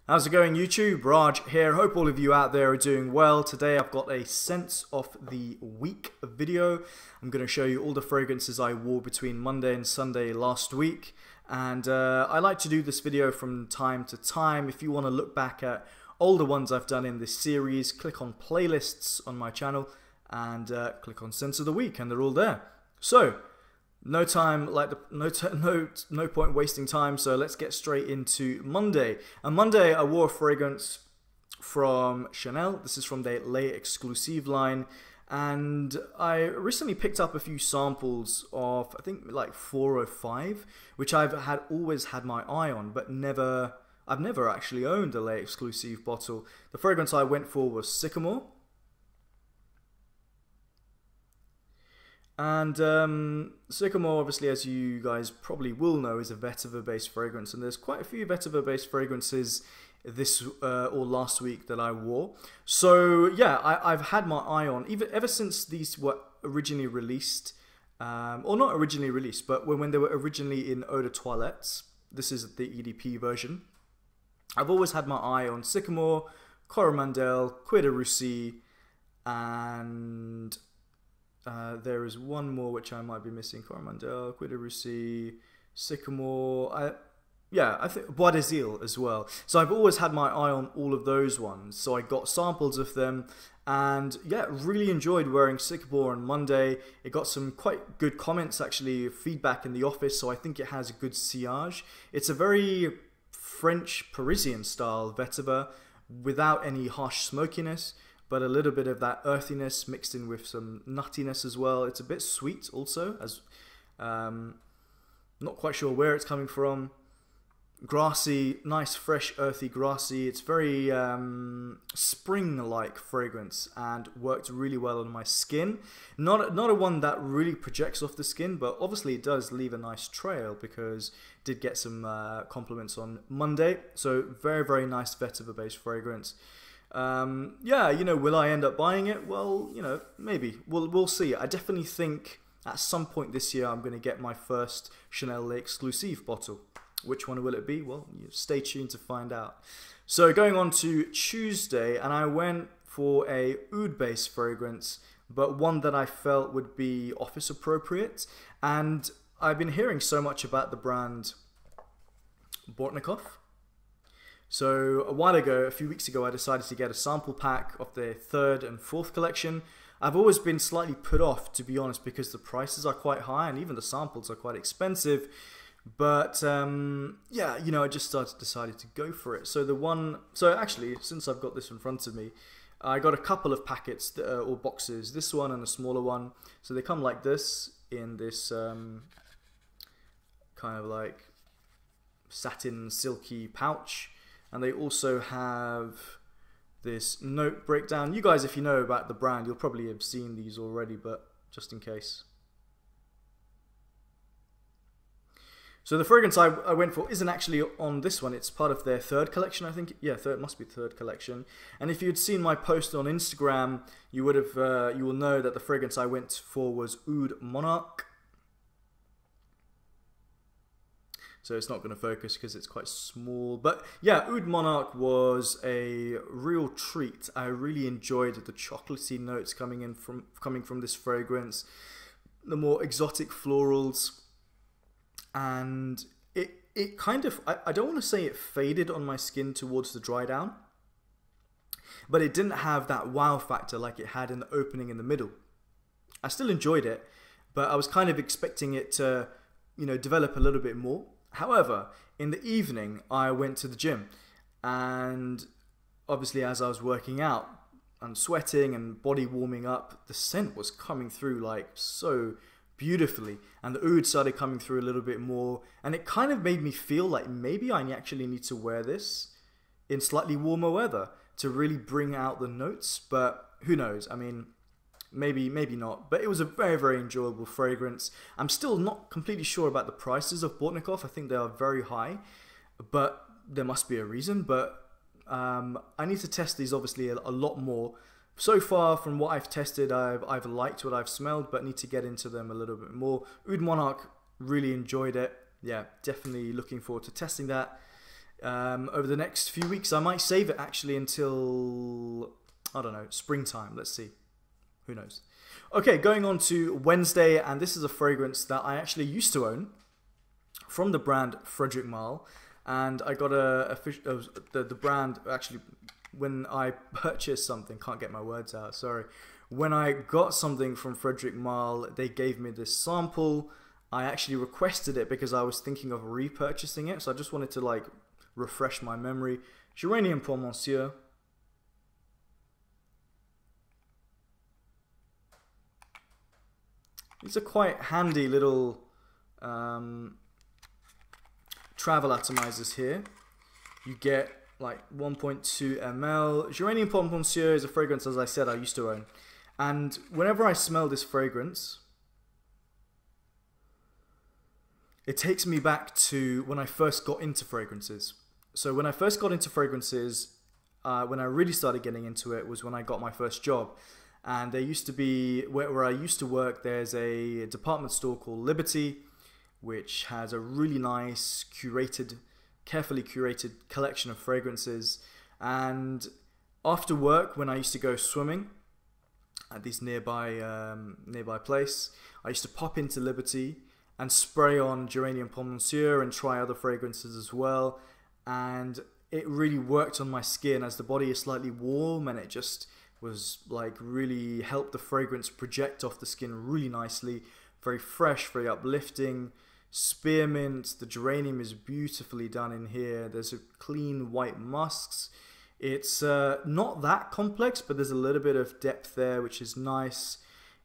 How's it going, YouTube? Raj here. Hope all of you out there are doing well. Today I've got a Scents of the Week video. I'm going to show you all the fragrances I wore between Monday and Sunday last week. And I like to do this video from time to time. If you want to look back at all the ones I've done in this series, click on playlists on my channel and click on Scents of the Week, and they're all there. So, no point wasting time, so let's get straight into Monday. On Monday, I wore a fragrance from Chanel. This is from their Les Exclusives line, and I recently picked up a few samples of, I think, like 4 or 5, which I've always had my eye on, but I've never actually owned a Les Exclusives bottle. The fragrance I went for was Sycomore. And Sycomore, obviously, as you guys probably will know, is a vetiver based fragrance, and there's quite a few vetiver based fragrances this or last week that I wore. So yeah, I've had my eye on ever since these were originally released, or not originally released, but when they were originally in Eau de Toilette. This is the EDP version. I've always had my eye on Sycomore, Coromandel, Cuir de Russie, and there is one more which I might be missing: Coromandel, Cuir de Russie, Sycomore. I think Bois d'Azil as well. So I've always had my eye on all of those ones. So I got samples of them, and yeah, really enjoyed wearing Sycomore on Monday. It got some quite good comments, actually, feedback in the office. So I think it has a good sillage. It's a very French Parisian style vetiver without any harsh smokiness, but a little bit of that earthiness mixed in with some nuttiness as well. It's a bit sweet also, as not quite sure where it's coming from. Grassy, nice, fresh, earthy, grassy. It's very spring-like fragrance and worked really well on my skin. Not a one that really projects off the skin, but obviously it does leave a nice trail because it did get some compliments on Monday. So very, very nice vetiver-based fragrance. Yeah, you know, will I end up buying it? Well, you know, maybe. We'll see. I definitely think at some point this year I'm going to get my first Chanel Les Exclusives bottle. Which one will it be? Well, stay tuned to find out. So going on to Tuesday, and I went for a oud-based fragrance, but one that I felt would be office appropriate. And I've been hearing so much about the brand Bortnikoff. So a few weeks ago, I decided to get a sample pack of their 3rd and 4th collection. I've always been slightly put off, to be honest, because the prices are quite high and even the samples are quite expensive. But yeah, you know, I just decided to go for it. So actually, since I've got this in front of me, I got a couple of packets or boxes. This one and a smaller one. So they come like this in this kind of like satin silky pouch, and they also have this note breakdown. You guys, if you know about the brand, you'll probably have seen these already, but just in case. So the fragrance I went for isn't actually on this one. It's part of their 3rd collection, I think. Yeah, it must be 3rd collection. And if you'd seen my post on Instagram, you would have you will know that the fragrance I went for was Oud Monarch. So it's not going to focus because it's quite small. But yeah, Oud Monarch was a real treat. I really enjoyed the chocolatey notes coming from this fragrance, the more exotic florals. And it kind of, I don't want to say it faded on my skin towards the dry down, but it didn't have that wow factor like it had in the opening in the middle. I still enjoyed it, but I was kind of expecting it to, you know, develop a little bit more. However, in the evening, I went to the gym, and obviously as I was working out and sweating and body warming up, the scent was coming through like so beautifully, and the oud started coming through a little bit more, and it kind of made me feel like maybe I actually need to wear this in slightly warmer weather to really bring out the notes, but who knows? I mean, maybe not, but it was a very, very enjoyable fragrance. I'm still not completely sure about the prices of Bortnikoff. I think they are very high, but there must be a reason. But I need to test these obviously a lot more. So far, from what I've tested, I've liked what I've smelled, but need to get into them a little bit more. Oud Monarch, really enjoyed it. Yeah, definitely looking forward to testing that. over the next few weeks. I might save it actually until, I don't know, springtime. Let's see. Who knows? Okay, going on to Wednesday, and this is a fragrance that I actually used to own from the brand Frederic Malle, and I got the brand actually when I purchased something. Can't get my words out. Sorry. When I got something from Frederic Malle, they gave me this sample. I actually requested it because I was thinking of repurchasing it, so I just wanted to like refresh my memory. Geranium pour Monsieur. These are quite handy little travel atomizers here. You get like 1.2 ml. Geranium pour Monsieur is a fragrance, as I said, I used to own. And whenever I smell this fragrance, it takes me back to when I first got into fragrances. So when I first got into fragrances, when I really started getting into it was when I got my first job. And there used to be, where I used to work, there's a department store called Liberty, which has a really nice, carefully curated collection of fragrances. And after work, when I used to go swimming at this nearby place, I used to pop into Liberty and spray on Geranium pour Monsieur and try other fragrances as well. And it really worked on my skin, as the body is slightly warm, and it just was like really helped the fragrance project off the skin really nicely. Very fresh, very uplifting. Spearmint, the geranium is beautifully done in here. There's a clean white musks. It's not that complex, but there's a little bit of depth there, which is nice.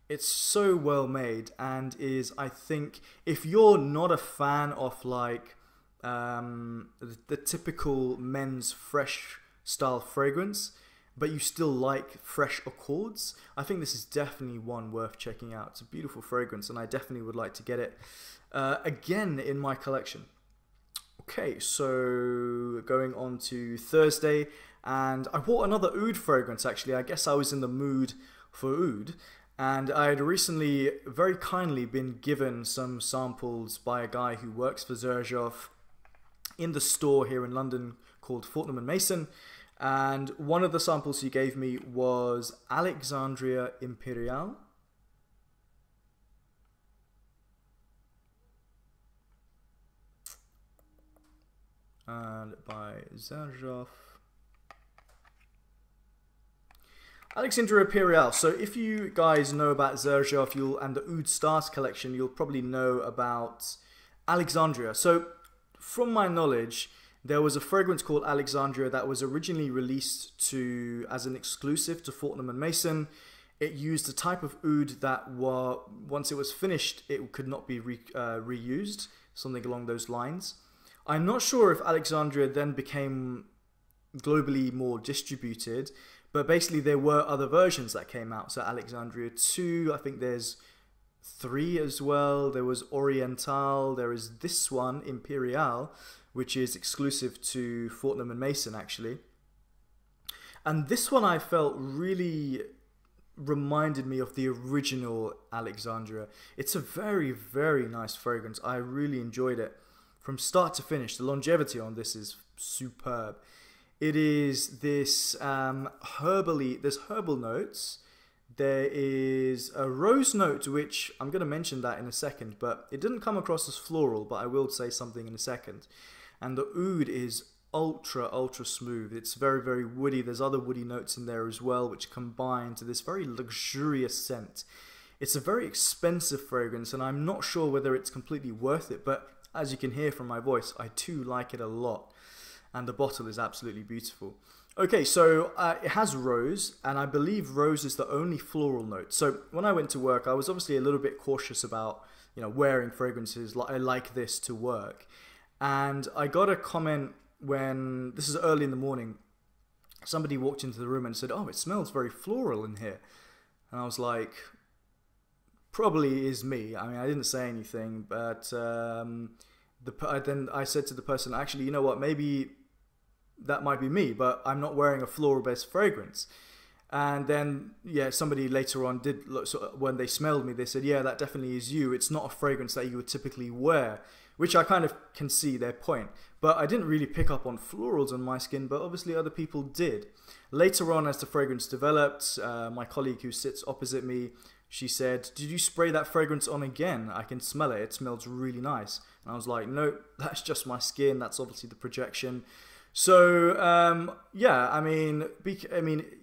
It's so well made, and is, I think, if you're not a fan of like the typical men's fresh style fragrance, but you still like fresh accords, I think this is definitely one worth checking out. It's a beautiful fragrance, and I definitely would like to get it again in my collection. Okay, so going on to Thursday, and I bought another Oud fragrance actually. I guess I was in the mood for Oud, and I had recently very kindly been given some samples by a guy who works for Xerjoff in the store here in London called Fortnum & Mason. And one of the samples he gave me was Alexandria Imperial. And by Xerjoff. Alexandria Imperial. So if you guys know about Xerjoff and the Oud Stars collection, you'll probably know about Alexandria. So from my knowledge, there was a fragrance called Alexandria that was originally released as an exclusive to Fortnum & Mason. It used a type of oud that once it was finished, it could not be reused, something along those lines. I'm not sure if Alexandria then became globally more distributed, but basically there were other versions that came out. So Alexandria 2, I think there's 3 as well. There was Oriental, there is this one, Imperiale, which is exclusive to Fortnum & Mason actually. And this one I felt really reminded me of the original Alexandria. It's a very, very nice fragrance. I really enjoyed it from start to finish. The longevity on this is superb. It is this there's herbal notes. There is a rose note, which I'm going to mention that in a second, but it didn't come across as floral, but I will say something in a second. And the oud is ultra, ultra smooth. It's very, very woody. There's other woody notes in there as well, which combine to this very luxurious scent. It's a very expensive fragrance, and I'm not sure whether it's completely worth it, but as you can hear from my voice, I do like it a lot. And the bottle is absolutely beautiful. Okay, so it has rose, and I believe rose is the only floral note. So when I went to work, I was obviously a little bit cautious about, wearing fragrances like this to work. And I got a comment when, this is early in the morning, somebody walked into the room and said, "Oh, it smells very floral in here." And I was like, probably is me. I mean, I didn't say anything, but then I said to the person, actually, you know what, maybe that might be me, but I'm not wearing a floral-based fragrance. And then, yeah, somebody later on did look, so when they smelled me, they said, yeah, that definitely is you. It's not a fragrance that you would typically wear which I kind of can see their point. But I didn't really pick up on florals on my skin, but obviously other people did. Later on, as the fragrance developed, my colleague who sits opposite me, she said, "Did you spray that fragrance on again? I can smell it. It smells really nice." And I was like, "No, that's just my skin. That's obviously the projection." So yeah, I mean,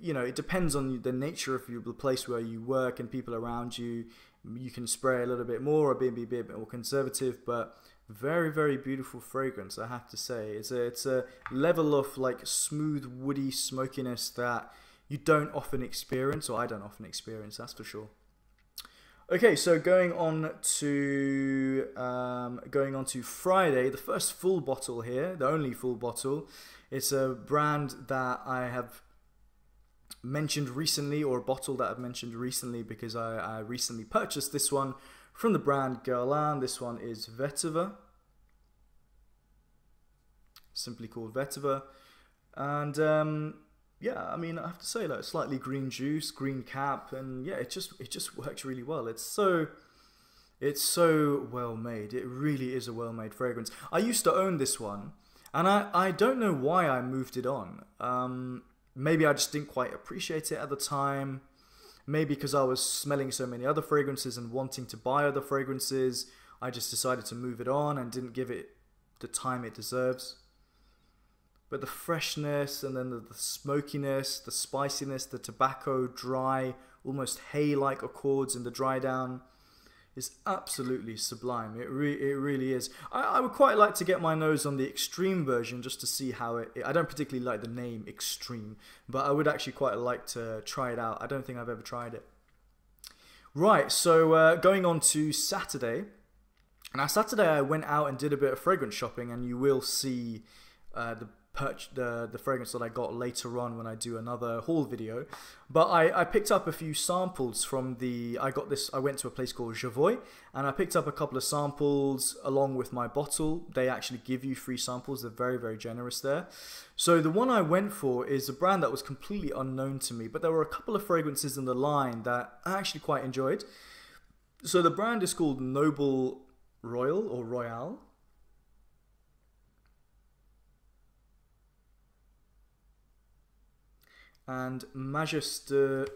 you know, it depends on the nature of the place where you work and people around you. You can spray a little bit more or be a bit more conservative, but very, very beautiful fragrance, I have to say. It's a level of like smooth, woody smokiness that you don't often experience, or I don't often experience, that's for sure. Okay, so going on to Friday, the first full bottle here, the only full bottle. It's a brand that I have mentioned recently, or a bottle that I've mentioned recently, because I recently purchased this one from the brand Guerlain. This one is Vetiver, simply called Vetiver, and yeah, I mean, I have to say, like, slightly green juice, green cap, and yeah, it just works really well. It's so well made. It really is a well made fragrance. I used to own this one, and I don't know why I moved it on. Maybe I just didn't quite appreciate it at the time. Maybe because I was smelling so many other fragrances and wanting to buy other fragrances, I just decided to move it on and didn't give it the time it deserves. But the freshness, and then the smokiness, the spiciness, the tobacco, dry, almost hay-like accords in the dry down is absolutely sublime. It really is. I would quite like to get my nose on the extreme version just to see how I don't particularly like the name extreme, but I would actually quite like to try it out. I don't think I've ever tried it. Right, so going on to Saturday. Now Saturday I went out and did a bit of fragrance shopping, and you will see the fragrance that I got later on when I do another haul video. But I picked up a few samples from I went to a place called Jovoy, and I picked up a couple of samples along with my bottle. They actually give you free samples. They're very, very generous there. So the one I went for is a brand that was completely unknown to me, but there were a couple of fragrances in the line that I actually quite enjoyed. So the brand is called Noble Royal or Royale. And Majestueux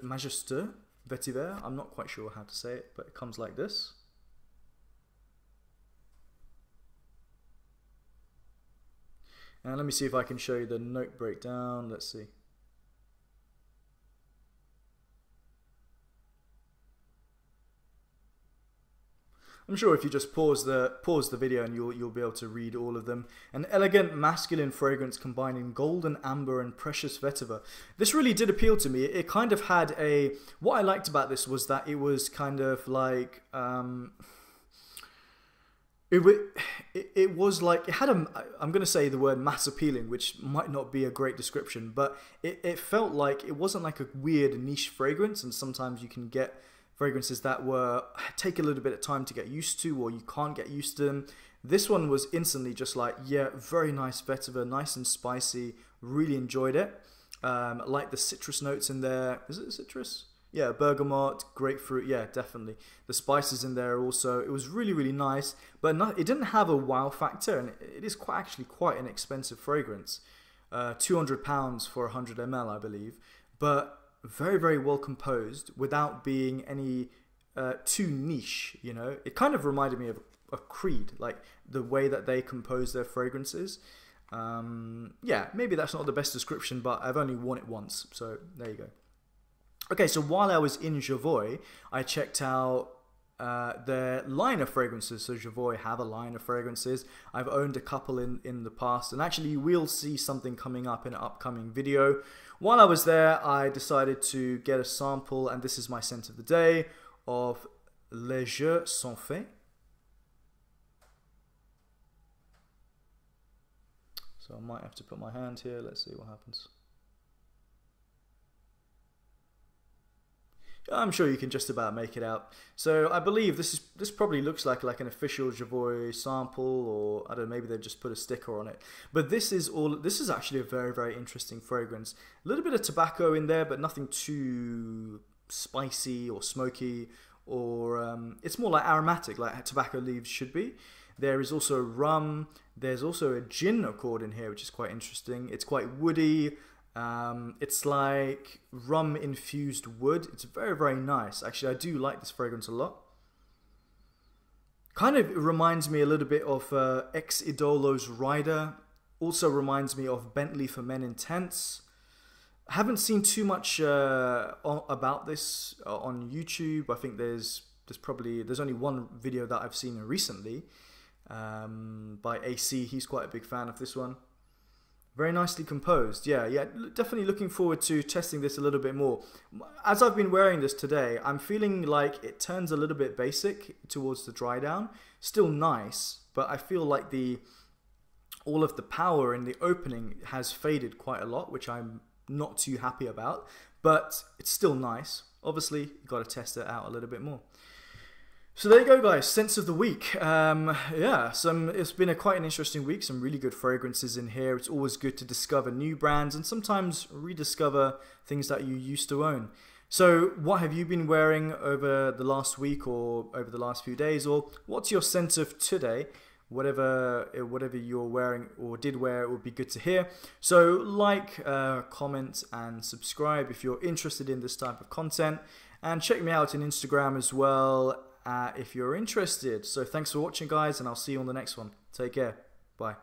Vetiver. I'm not quite sure how to say it, but it comes like this. And let me see if I can show you the note breakdown. Let's see. I'm sure if you just pause the video and you'll be able to read all of them. An elegant masculine fragrance combining golden amber and precious vetiver. This really did appeal to me. It kind of had what I liked about this was that it was kind of like it was like, it had I'm going to say the word mass appealing, which might not be a great description, but it felt like it wasn't like a weird niche fragrance, and sometimes you can get fragrances that take a little bit of time to get used to, or you can't get used to them. This one was instantly just like, yeah, very nice vetiver, nice and spicy. Really enjoyed it. Like the citrus notes in there. Is it citrus? Yeah, bergamot, grapefruit. Yeah, definitely. The spices in there also. It was really, really nice, but it didn't have a wow factor, and it is actually quite an expensive fragrance. £200 for 100 ml, I believe. But very, very well composed without being any too niche, you know. It kind of reminded me of a Creed, like the way that they compose their fragrances. Yeah, maybe that's not the best description, but I've only worn it once, so there you go. Okay, so while I was in Jovoy, I checked out their line of fragrances. So Jovoy have a line of fragrances. I've owned a couple in the past, and actually you will see something coming up in an upcoming video. While I was there, I decided to get a sample, and this is my scent of the day, of Les Jeux, sont Faits. So I might have to put my hand here. Let's see what happens. I'm sure you can just about make it out. So I believe this probably looks like an official Jovoy sample, or I don't know, maybe they've just put a sticker on it. But this is actually a very, very interesting fragrance. A little bit of tobacco in there, but nothing too spicy or smoky, or it's more like aromatic, like tobacco leaves should be. There is also rum. There's also a gin accord in here, which is quite interesting. It's quite woody. It's like rum infused wood. It's very, very nice. Actually, I do like this fragrance a lot. Kind of reminds me a little bit of Ex Idolo's Rider. Also reminds me of Bentley for Men Intense. I haven't seen too much about this on YouTube. I think there's only one video that I've seen recently by AC. He's quite a big fan of this one. Very nicely composed. Yeah, definitely looking forward to testing this a little bit more. As I've been wearing this today, I'm feeling like it turns a little bit basic towards the dry down. Still nice, but I feel like all of the power in the opening has faded quite a lot, which I'm not too happy about, but it's still nice. Obviously, you've got to test it out a little bit more. So there you go, guys. Scents of the week. Yeah, it's been quite an interesting week. Some really good fragrances in here. It's always good to discover new brands and sometimes rediscover things that you used to own. So what have you been wearing over the last week or over the last few days? Or what's your scent of today? Whatever you're wearing or did wear, it would be good to hear. So like, comment and subscribe if you're interested in this type of content. And check me out on Instagram as well if you're interested. So thanks for watching, guys, and I'll see you on the next one. Take care. Bye.